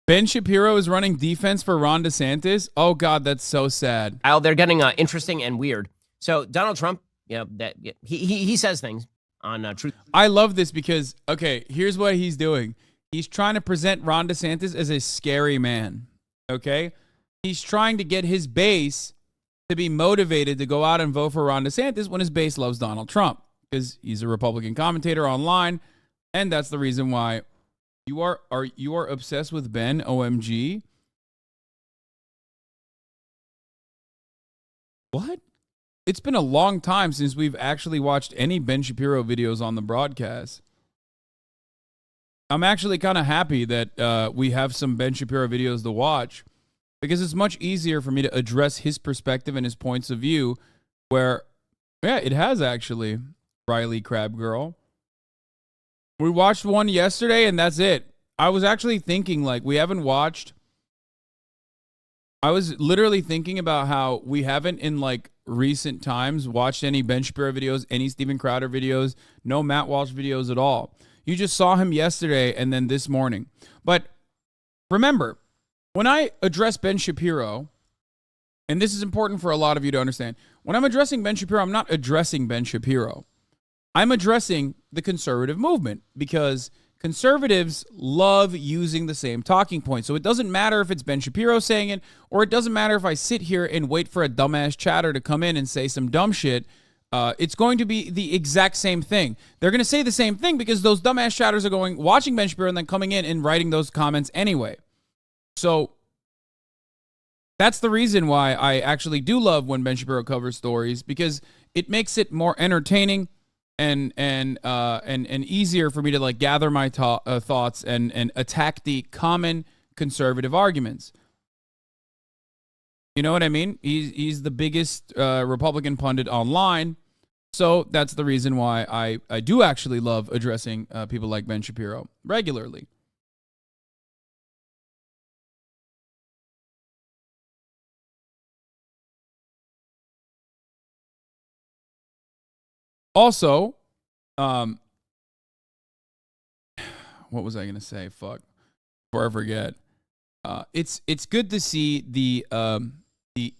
Ben Shapiro is running defense for Ron DeSantis. Oh God, that's so sad. They're getting interesting and weird. So Donald Trump, he says things on Truth. I love this because, okay, here's what he's doing. He's trying to present Ron DeSantis as a scary man. Okay, he's trying to get his base to be motivated to go out and vote for Ron DeSantis when his base loves Donald Trump because he's a Republican commentator online, and that's the reason why. You are obsessed with Ben? OMG. What? It's been a long time since we've actually watched any Ben Shapiro videos on the broadcast. I'm actually kind of happy that we have some Ben Shapiro videos to watch because it's much easier for me to address his perspective and his points of view where, yeah, it has actually, Riley Crab Girl. We watched one yesterday, and that's it. I was actually thinking, like, we haven't watched. I was literally thinking about how we haven't, in, like, recent times, watched any Ben Shapiro videos, any Steven Crowder videos, no Matt Walsh videos at all. You just saw him yesterday and then this morning. But remember, when I address Ben Shapiro, and this is important for a lot of you to understand, when I'm addressing Ben Shapiro, I'm not addressing Ben Shapiro. I'm addressing the conservative movement because conservatives love using the same talking point. So it doesn't matter if it's Ben Shapiro saying it, or it doesn't matter if I sit here and wait for a dumbass chatter to come in and say some dumb shit. It's going to be the exact same thing. They're going to say the same thing because those dumbass chatters are watching Ben Shapiro and then coming in and writing those comments anyway. So that's the reason why I actually do love when Ben Shapiro covers stories, because it makes it more entertaining and easier for me to like gather my thoughts and attack the common conservative arguments. You know what I mean? He's the biggest Republican pundit online, so that's the reason why I do actually love addressing people like Ben Shapiro regularly. Also, what was I going to say? Fuck. Before I forget. It's good to see the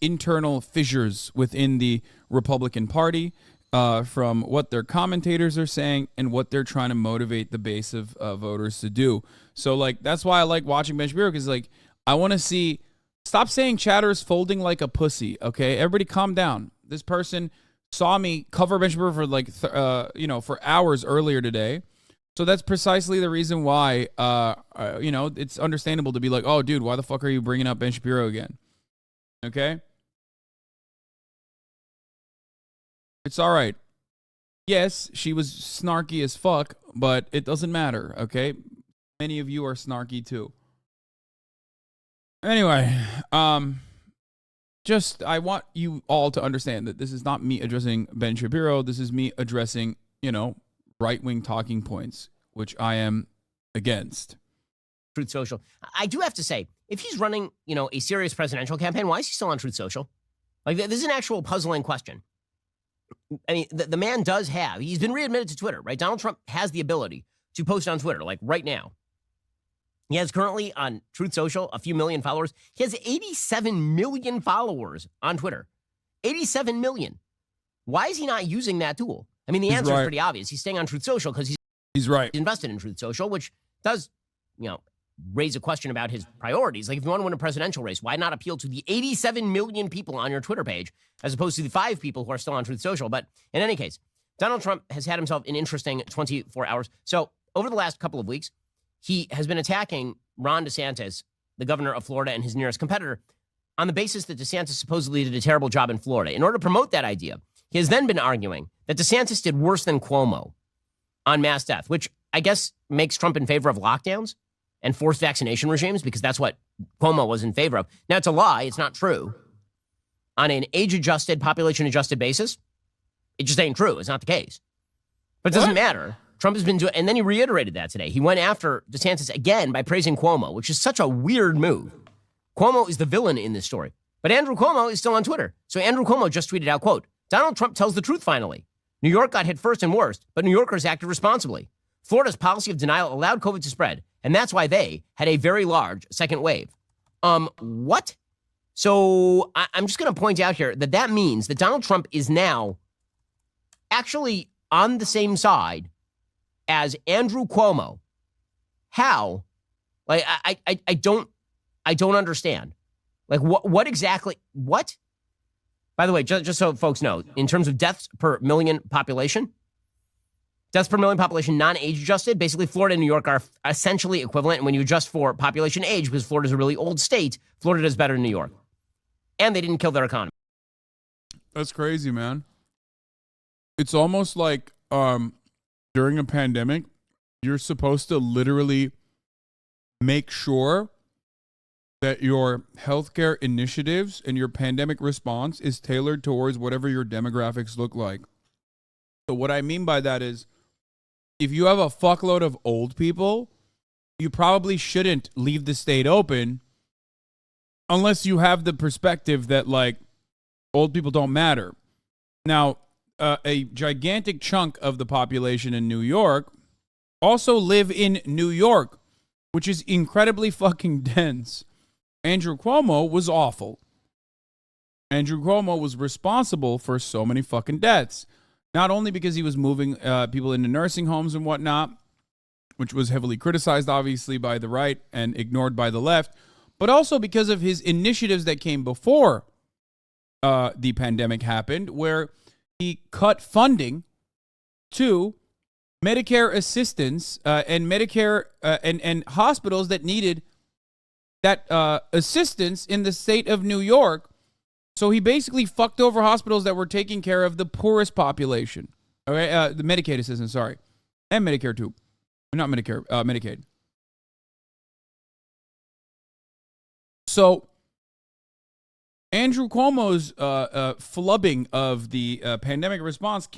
internal fissures within the Republican Party from what their commentators are saying and what they're trying to motivate the base of voters to do. So, like, that's why I like watching Ben Shapiro, because, like, I want to see, stop saying chatter is folding like a pussy, okay? Everybody calm down. This person saw me cover Ben Shapiro for, like, for hours earlier today. So that's precisely the reason why, it's understandable to be like, oh, dude, why the fuck are you bringing up Ben Shapiro again? Okay? It's all right. Yes, she was snarky as fuck, but it doesn't matter, okay? Many of you are snarky too. Anyway, I want you all to understand that this is not me addressing Ben Shapiro. This is me addressing, right-wing talking points, which I am against. Truth Social. I do have to say, if he's running, a serious presidential campaign, why is he still on Truth Social? Like, this is an actual puzzling question. I mean, the man he's been readmitted to Twitter, right? Donald Trump has the ability to post on Twitter, like right now. He has currently on Truth Social a few million followers. He has 87 million followers on Twitter. 87 million. Why is he not using that tool? I mean, the answer is pretty obvious. He's staying on Truth Social because he's right. Invested in Truth Social, which does, raise a question about his priorities. Like, if you want to win a presidential race, why not appeal to the 87 million people on your Twitter page as opposed to the 5 people who are still on Truth Social? But in any case, Donald Trump has had himself an interesting 24 hours. So over the last couple of weeks, he has been attacking Ron DeSantis, the governor of Florida and his nearest competitor, on the basis that DeSantis supposedly did a terrible job in Florida. In order to promote that idea, he has then been arguing that DeSantis did worse than Cuomo on mass death, which I guess makes Trump in favor of lockdowns and forced vaccination regimes, because that's what Cuomo was in favor of. Now, it's a lie. It's not true. On an age-adjusted, population-adjusted basis, it just ain't true. It's not the case. But it doesn't matter. Trump has been doing, and then he reiterated that today. He went after DeSantis again by praising Cuomo, which is such a weird move. Cuomo is the villain in this story. But Andrew Cuomo is still on Twitter. So Andrew Cuomo just tweeted out, quote, Donald Trump tells the truth finally. New York got hit first and worst, but New Yorkers acted responsibly. Florida's policy of denial allowed COVID to spread, And that's why they had a very large second wave. What? So I'm just going to point out here that means that Donald Trump is now actually on the same side as Andrew Cuomo. How? Like, I don't understand. Like, what exactly? What? By the way, just so folks know, in terms of deaths per million population, non-age adjusted, basically Florida and New York are essentially equivalent. And when you adjust for population age, because Florida's a really old state, Florida does better than New York. And they didn't kill their economy. That's crazy, man. It's almost like during a pandemic, you're supposed to literally make sure that your healthcare initiatives and your pandemic response is tailored towards whatever your demographics look like. So what I mean by that is, if you have a fuckload of old people, you probably shouldn't leave the state open unless you have the perspective that, like, old people don't matter. Now, a gigantic chunk of the population in New York also live in New York, which is incredibly fucking dense. Andrew Cuomo was awful. Andrew Cuomo was responsible for so many fucking deaths. Not only because he was moving people into nursing homes and whatnot, which was heavily criticized, obviously, by the right and ignored by the left, but also because of his initiatives that came before the pandemic happened, where he cut funding to Medicare assistance and Medicare and hospitals that needed that assistance in the state of New York. So he basically fucked over hospitals that were taking care of the poorest population. Okay, the Medicaid assistance, sorry. And Medicare too. Not Medicare, Medicaid. So Andrew Cuomo's flubbing of the pandemic response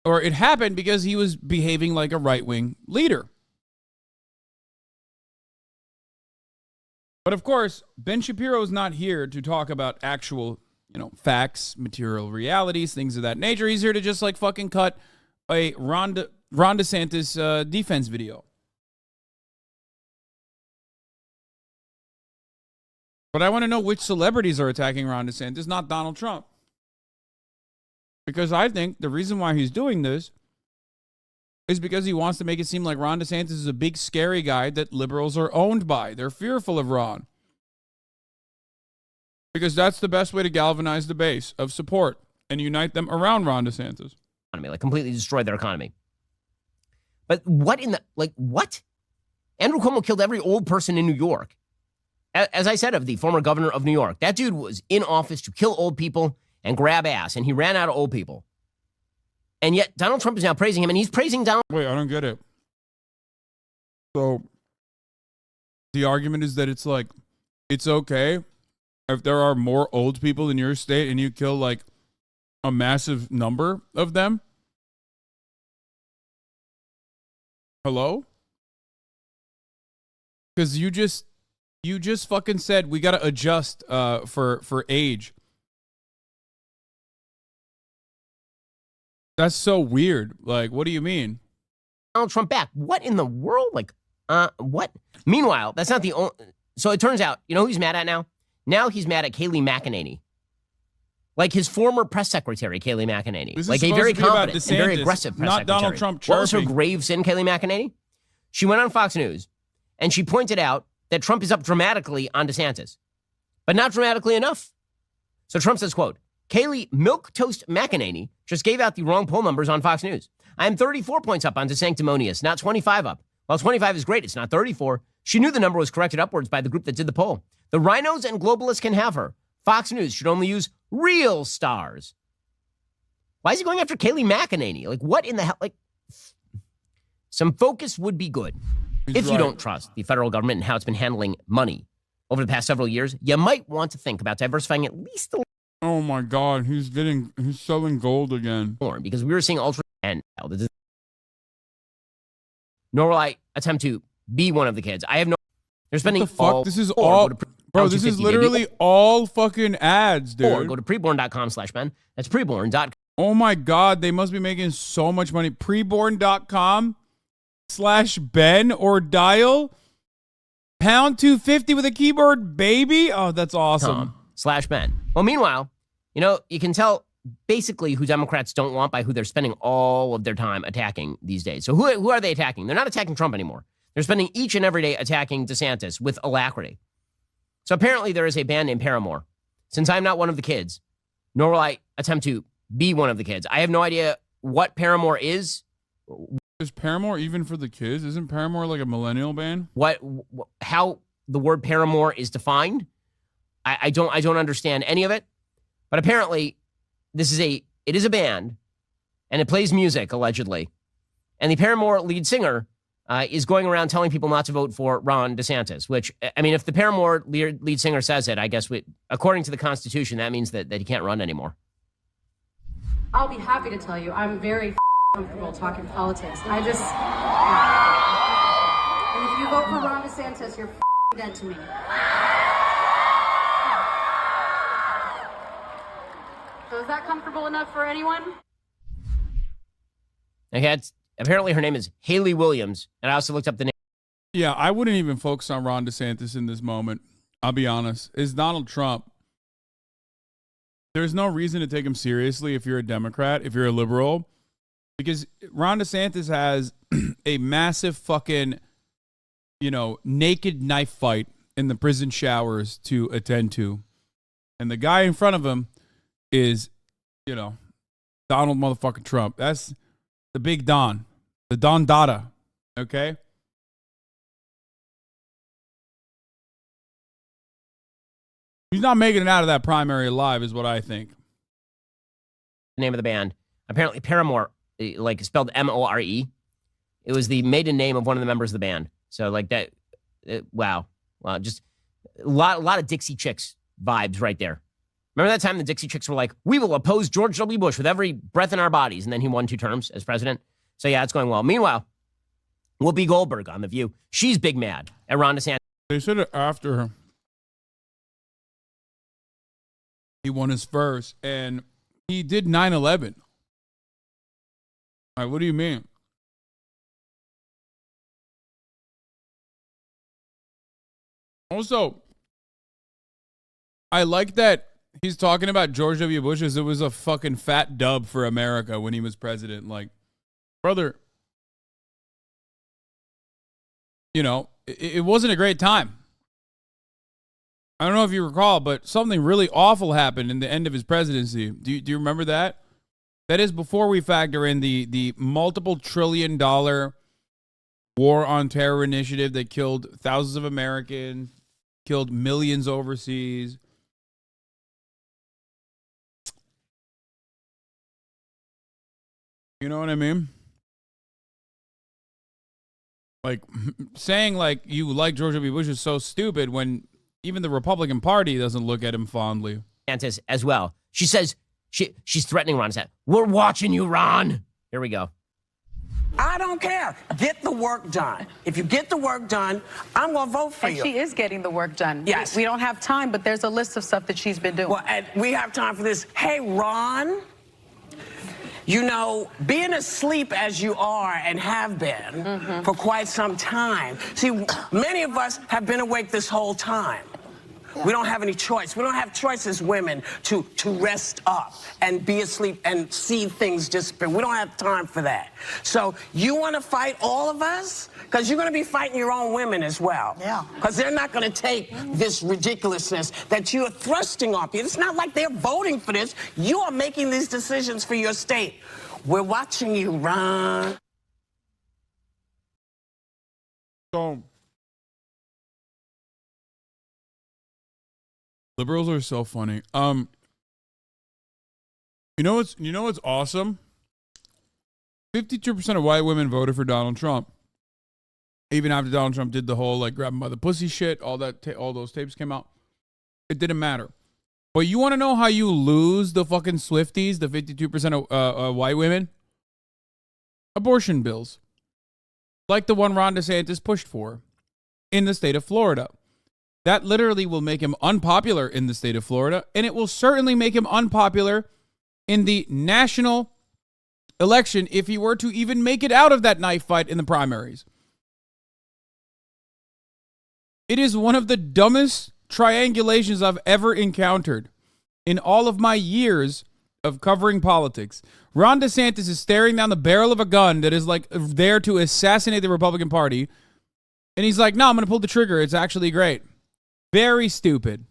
it happened because he was behaving like a right-wing leader. But of course, Ben Shapiro is not here to talk about actual, facts, material realities, things of that nature. He's here to just like fucking cut a Ron DeSantis defense video. But I want to know which celebrities are attacking Ron DeSantis, not Donald Trump. Because I think the reason why he's doing this is because he wants to make it seem like Ron DeSantis is a big, scary guy that liberals are owned by. They're fearful of Ron. Because that's the best way to galvanize the base of support and unite them around Ron DeSantis. Like, completely destroy their economy. But what? Andrew Cuomo killed every old person in New York. As I said of the former governor of New York, that dude was in office to kill old people and grab ass, and he ran out of old people. And yet Donald Trump is now praising him, and he's praising Donald. Wait, I don't get it. So the argument is that it's like, it's okay if there are more old people in your state and you kill like a massive number of them? Hello? Because you just fucking said we got to adjust for age. That's so weird. Like, what do you mean? Donald Trump back. What in the world? Like, what? Meanwhile, that's not the only. So it turns out, you know who he's mad at now? Now he's mad at Kayleigh McEnany. Like his former press secretary, Kayleigh McEnany. Like a very competent and very aggressive press secretary. Donald Trump. What was her grave sin, Kayleigh McEnany? She went on Fox News and she pointed out that Trump is up dramatically on DeSantis, but not dramatically enough. So Trump says, quote, Kayleigh Milquetoast McEnany just gave out the wrong poll numbers on Fox News. I'm 34 points up on DeSanctimonious, not 25 up. While 25 is great, it's not 34. She knew the number was corrected upwards by the group that did the poll. The rhinos and globalists can have her. Fox News should only use real stars. Why is he going after Kayleigh McEnany? Like, what in the hell? Like, some focus would be good. If you don't trust the federal government and how it's been handling money over the past several years, you might want to think about diversifying at least a little. Oh my God, he's selling gold again. More, because we were seeing ultra and nor will I attempt to be one of the kids. I have no. They're spending what the fuck? all. This is all. Bro, this is literally all fucking ads, dude. Or go to preborn.com/Ben. That's preborn.com. Oh my God, they must be making so much money. Preborn.com/Ben. /Ben or dial pound 250 with a keyboard, baby. Oh, that's awesome. Tom/Ben. Well, meanwhile, you can tell basically who Democrats don't want by who they're spending all of their time attacking these days. So who are they attacking? They're not attacking Trump anymore. They're spending each and every day attacking DeSantis with alacrity. So apparently there is a band named Paramore. Since I'm not one of the kids, nor will I attempt to be one of the kids, I have no idea what Paramore is. Is Paramore even for the kids? Isn't Paramore like a millennial band? How the word Paramore is defined? I don't understand any of it. But apparently, it is a band, and it plays music allegedly. And the Paramore lead singer is going around telling people not to vote for Ron DeSantis. Which, I mean, if the Paramore lead singer says it, I guess according to the Constitution, that means that he can't run anymore. I'll be happy to tell you, I'm very comfortable talking politics. And if you vote for Ron DeSantis, you're dead to me. So is that comfortable enough for anyone? Okay, apparently her name is Haley Williams, and I also looked up the name. Yeah, I wouldn't even focus on Ron DeSantis in this moment. I'll be honest. It's Donald Trump. There's no reason to take him seriously if you're a Democrat, if you're a liberal, because Ron DeSantis has a massive fucking, naked knife fight in the prison showers to attend to. And the guy in front of him is, Donald motherfucking Trump. That's the big Don, the Don Dada, okay? He's not making it out of that primary alive is what I think. The name of the band. Apparently Paramore, like spelled More. It was the maiden name of one of the members of the band. So like that, wow. Just a lot of Dixie Chicks vibes right there. Remember that time the Dixie Chicks were like, we will oppose George W. Bush with every breath in our bodies. And then he won 2 terms as president. So yeah, it's going well. Meanwhile, Whoopi Goldberg on The View. She's big mad at Ron DeSantis. They said it after her. He won his first, and he did 9/11. All right, what do you mean? Also, I like that he's talking about George W. Bush as it was a fucking fat dub for America when he was president. Like, brother, it wasn't a great time. I don't know if you recall, but something really awful happened in the end of his presidency. Do you remember that? That is before we factor in the multiple $trillion war on terror initiative that killed thousands of Americans, killed millions overseas. You know what I mean? Like, saying like you like George W. Bush is so stupid when even the Republican Party doesn't look at him fondly. DeSantis as well. She says she's threatening Ron. We're watching you, Ron. Here we go. I don't care. Get the work done. If you get the work done, I'm going to vote for you. And she is getting the work done. Yes. We don't have time, but there's a list of stuff that she's been doing. Well, and we have time for this. Hey, Ron, being asleep as you are and have been for quite some time. See, many of us have been awake this whole time. We don't have any choice. We don't have choice as women to rest up and be asleep and see things disappear. We don't have time for that. So you want to fight all of us? Because you're going to be fighting your own women as well. Yeah. Because they're not going to take this ridiculousness that you are thrusting on people. It's not like they're voting for this. You are making these decisions for your state. We're watching you, Ron. So, liberals are so funny. You know what's awesome? 52% of white women voted for Donald Trump. Even after Donald Trump did the whole like grab him by the pussy shit, all those tapes came out. It didn't matter. But you want to know how you lose the fucking Swifties, the 52% of white women? Abortion bills. Like the one Ron DeSantis pushed for in the state of Florida. That literally will make him unpopular in the state of Florida, and it will certainly make him unpopular in the national election if he were to even make it out of that knife fight in the primaries. It is one of the dumbest triangulations I've ever encountered in all of my years of covering politics. Ron DeSantis is staring down the barrel of a gun that is like there to assassinate the Republican Party. And he's like, no, I'm going to pull the trigger. It's actually great. Very stupid.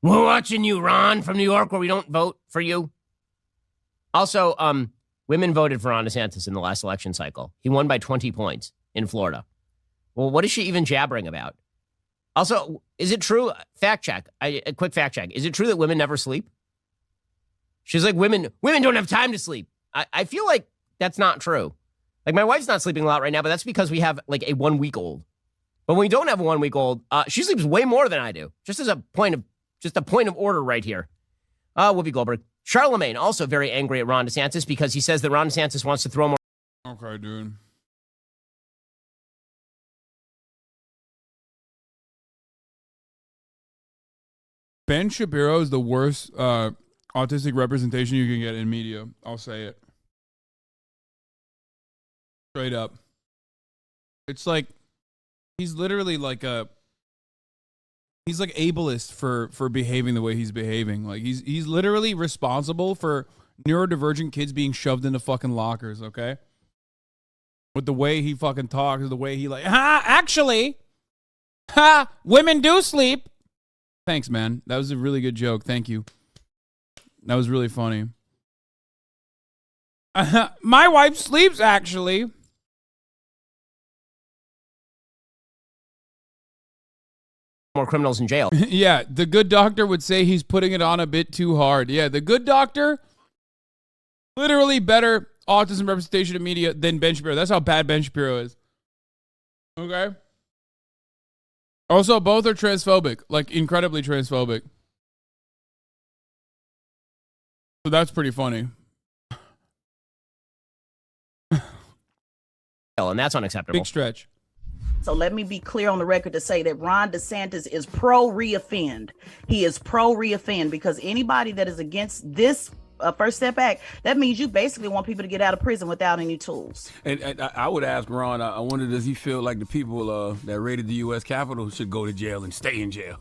We're watching you, Ron, from New York, where we don't vote for you. Also, women voted for Ron DeSantis in the last election cycle. He won by 20 points in Florida. Well, what is she even jabbering about? Also, is it true? Fact check. A quick fact check. Is it true that women never sleep? She's like, women don't have time to sleep. I feel like that's not true. Like, my wife's not sleeping a lot right now, but that's because we have like a 1-week-old. But when we don't have a 1-week-old, she sleeps way more than I do. Just a point of order right here. Whoopi Goldberg. Charlemagne also very angry at Ron DeSantis because he says that Ron DeSantis wants to throw more. Okay, dude. Ben Shapiro is the worst autistic representation you can get in media. I'll say it. Straight up. It's like, he's literally like he's like ableist for behaving the way he's behaving. Like he's literally responsible for neurodivergent kids being shoved into fucking lockers, okay? With the way he fucking talks, the way he like, actually, women do sleep. Thanks, man. That was a really good joke. Thank you. That was really funny. My wife sleeps, actually. More criminals in jail. Yeah, the good doctor would say he's putting it on a bit too hard. Yeah, the good doctor, literally better autism representation in media than Ben Shapiro. That's how bad Ben Shapiro is. Okay? Also, both are transphobic, like incredibly transphobic. So that's pretty funny. And that's unacceptable. Big stretch. So let me be clear on the record to say that Ron DeSantis is pro-reoffend. He is pro-reoffend because anybody that is against this First Step Act, that means you basically want people to get out of prison without any tools. And I would ask Ron, I wonder, does he feel like the people that raided the U.S. Capitol should go to jail and stay in jail?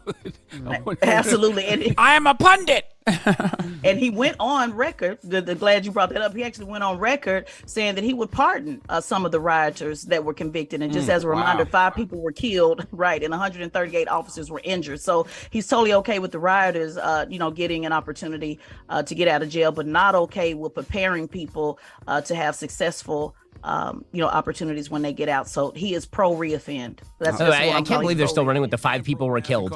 Absolutely. And I am a pundit. And he went on record, glad you brought that up, he actually went on record saying that he would pardon some of the rioters that were convicted. And just as a reminder, 5 people were killed, right, and 138 officers were injured. So he's totally okay with the rioters, getting an opportunity to get out of jail, but not okay with preparing people to have successful opportunities when they get out. So he is pro-reoffend. I can't believe they're still running with the 5 people were killed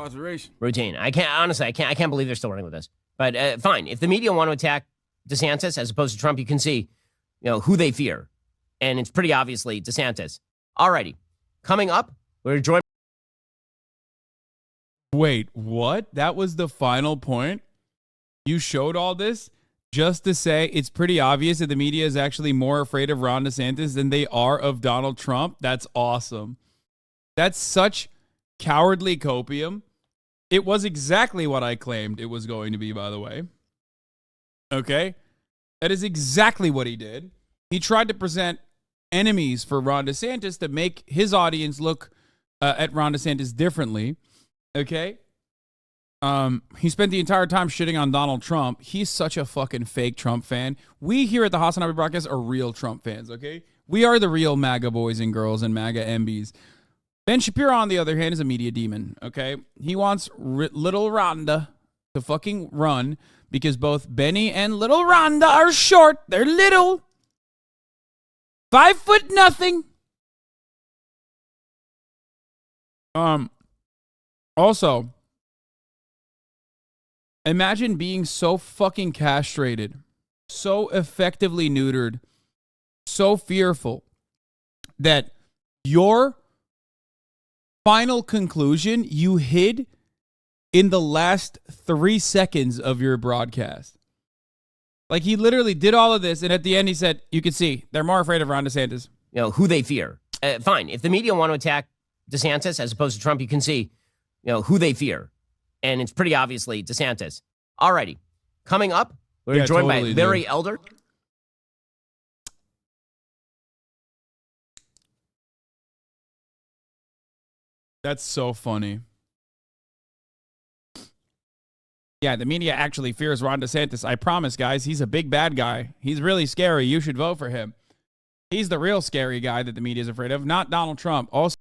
routine. I can't believe they're still running with this. But fine, if the media want to attack DeSantis as opposed to Trump, you can see, who they fear, and it's pretty obviously DeSantis. Alrighty, coming up, we're joined. Wait, what? That was the final point? You showed all this just to say it's pretty obvious that the media is actually more afraid of Ron DeSantis than they are of Donald Trump? That's awesome. That's such cowardly copium. It was exactly what I claimed it was going to be, by the way. Okay? That is exactly what he did. He tried to present enemies for Ron DeSantis to make his audience look at Ron DeSantis differently. Okay? He spent the entire time shitting on Donald Trump. He's such a fucking fake Trump fan. We here at the HasanAbi broadcast are real Trump fans, okay? We are the real MAGA boys and girls and MAGA MBs. Ben Shapiro, on the other hand, is a media demon, okay? He wants little Rhonda to fucking run because both Benny and little Rhonda are short. They're little. 5 foot nothing. Also, imagine being so fucking castrated, so effectively neutered, so fearful that your final conclusion you hid in the last 3 seconds of your broadcast. Like, he literally did all of this, and at the end he said, you can see, they're more afraid of Ron DeSantis. Who they fear. Fine, if the media want to attack DeSantis as opposed to Trump, you can see, who they fear. And it's pretty obviously DeSantis. All righty. Coming up, we're joined by Larry Elder. That's so funny. Yeah, the media actually fears Ron DeSantis. I promise, guys, he's a big bad guy. He's really scary. You should vote for him. He's the real scary guy that the media is afraid of, not Donald Trump. Also,